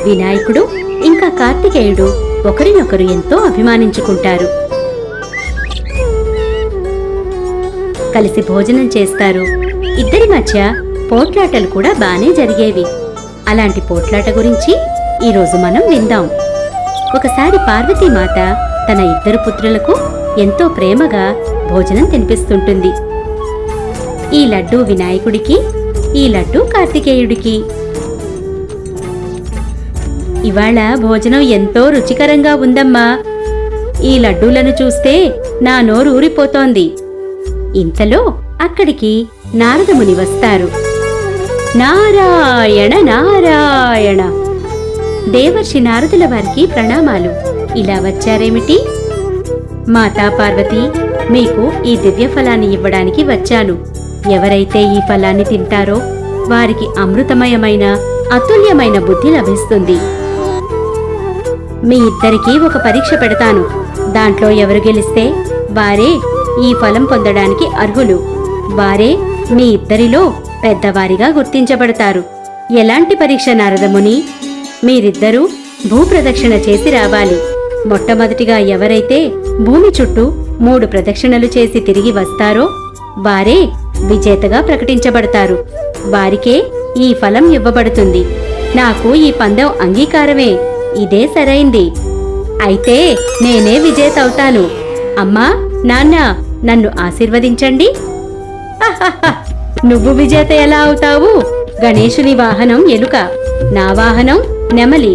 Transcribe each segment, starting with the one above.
వినాయకుడు ఇంకా కార్తికేయుడు ఒకరినొకరు ఎంతో అభిమానించుకుంటారు. కలిసి భోజనం చేస్తారు. ఇద్దరి మధ్య పోట్లాటలు కూడా బానే జరిగేవి. అలాంటి పోట్లాట గురించి ఈరోజు మనం విందాం. ఒకసారి పార్వతీమాత తన ఇద్దరు పుత్రులకు ఎంతో ప్రేమగా భోజనం తినిపిస్తుంటుంది. ఈ లడ్డూ వినాయకుడికి, ఈ లడ్డూ కార్తికేయుడికి. ఇవాళ భోజనం ఎంతో రుచికరంగా ఉందమ్మా. ఈ లడ్డూలను చూస్తే నా నోరు ఊరిపోతోంది. ఇంతలో అక్కడికి నారదముని వస్తారు. నారాయణ నారాయణ. దేవర్షి నారదుల వారికి ప్రణామాలు. ఇలా వచ్చారేమిటి? మాతా పార్వతి, మీకు ఈ దివ్య ఫలాన్ని ఇవ్వడానికి వచ్చాను. ఎవరైతే ఈ ఫలాన్ని తింటారో వారికి అమృతమయమైన అతుల్యమైన బుద్ధి లభిస్తుంది. మీ ఇద్దరికీ ఒక పరీక్ష పెడతాను. దాంట్లో ఎవరు గెలిస్తే వారే ఈ ఫలం పొందడానికి అర్హులు. వారే మీ ఇద్దరిలో పెద్దవారిగా గుర్తించబడతారు. ఎలాంటి పరీక్ష నారదముని? మీరిద్దరూ భూప్రదక్షిణ చేసి రావాలి. మొట్టమొదటిగా ఎవరైతే భూమి చుట్టూ 3 ప్రదక్షిణలు చేసి తిరిగి వస్తారో వారే విజేతగా ప్రకటించబడతారు. వారికే ఈ ఫలం ఇవ్వబడుతుంది. నాకు ఈ పందెం అంగీకారమే. ఇదే సరైంది. అయితే నేనే విజేత అవుతాను. అమ్మా, నాన్న, నన్ను ఆశీర్వదించండి. నువ్వు విజేత ఎలా అవుతావు? గణేశుని వాహనం ఎలుక, నా వాహనం నెమలి.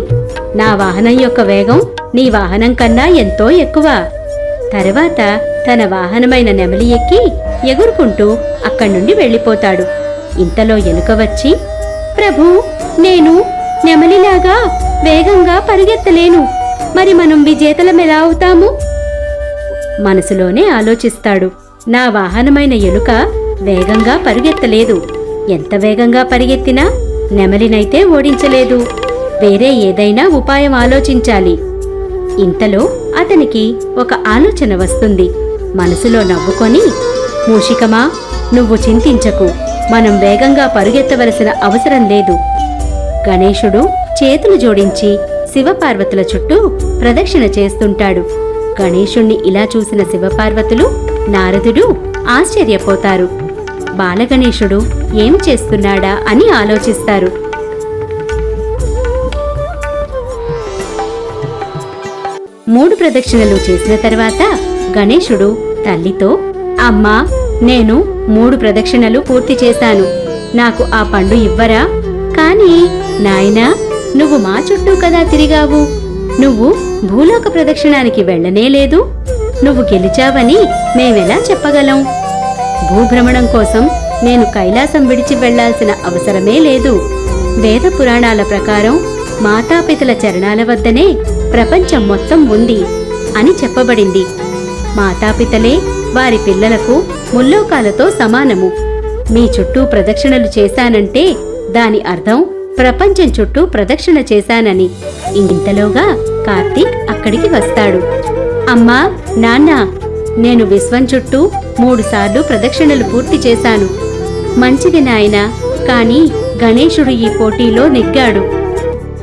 నా వాహనం యొక్క వేగం నీ వాహనం కన్నా ఎంతో ఎక్కువ. తర్వాత తన వాహనమైన నెమలి ఎక్కి ఎగురుకుంటూ అక్కడి నుండి వెళ్ళిపోతాడు. ఇంతలో ఎలుక వచ్చి, ప్రభూ, నేను నెమలిలాగా వేగంగా పరిగెత్తలేను. మరి మనం విజేతలమెలా అవుతాము? మనసులోనే ఆలోచిస్తాడు. నా వాహనమైన ఎలుక వేగంగా పరిగెత్తలేదు. ఎంత వేగంగా పరిగెత్తినా నెమలినైతే ఓడించలేదు. వేరే ఏదైనా ఉపాయం ఆలోచించాలి. ఇంతలో అతనికి ఒక ఆలోచన వస్తుంది. మనసులో నవ్వుకొని, మూషికమా, నువ్వు చింతించకు. మనం వేగంగా పరుగెత్తవలసిన అవసరం లేదు. గణేశుడు చేతులు జోడించి శివపార్వతుల చుట్టూ ప్రదక్షిణ చేస్తుంటాడు. గణేశుణ్ణి ఇలా చూసిన శివపార్వతులు, నారదుడు ఆశ్చర్యపోతారు. బాలగణేశుడు ఏం చేస్తున్నాడా అని ఆలోచిస్తారు. మూడు ప్రదక్షిణలు చేసిన తర్వాత గణేశుడు తల్లితో, అమ్మా, నేను 3 ప్రదక్షిణలు పూర్తి చేశాను. నాకు ఆ పండు ఇవ్వరా? కాని నాయనా, నువ్వు మా చుట్టూ కదా తిరిగావు. నువ్వు భూలోక ప్రదక్షిణానికి వెళ్ళనే లేదు. నువ్వు గెలిచావని మేమెలా చెప్పగలం? భూభ్రమణం కోసం నేను కైలాసం విడిచి వెళ్లాల్సిన అవసరమే లేదు. వేద పురాణాల ప్రకారం మాతాపితల చరణాల వద్దనే ప్రపంచం మొత్తం ఉంది అని చెప్పబడింది. మాతాపితలే వారి పిల్లలకు ముల్లోకాలతో సమానము. మీ చుట్టూ ప్రదక్షిణలు చేశానంటే దాని అర్థం ప్రపంచం చుట్టూ ప్రదక్షిణ చేశానని. ఇంతలోగా కార్తీక్ అక్కడికి వస్తాడు. అమ్మా, నాన్న, నేను విశ్వం చుట్టూ 3 సార్లు ప్రదక్షిణలు పూర్తి చేశాను. మంచిది నాయనా, కాని గణేశుడు ఈ పోటీలో నెగ్గాడు.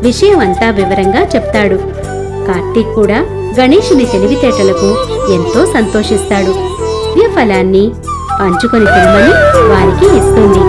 విషయం అంతా వివరంగా చెప్తాడు. కార్తీక్ కూడా గణేశుని తెలివితేటలకు ఎంతో సంతోషిస్తాడు. ఈ ఫలాన్ని పంచుకొని తినమని వారికి ఇస్తుంది.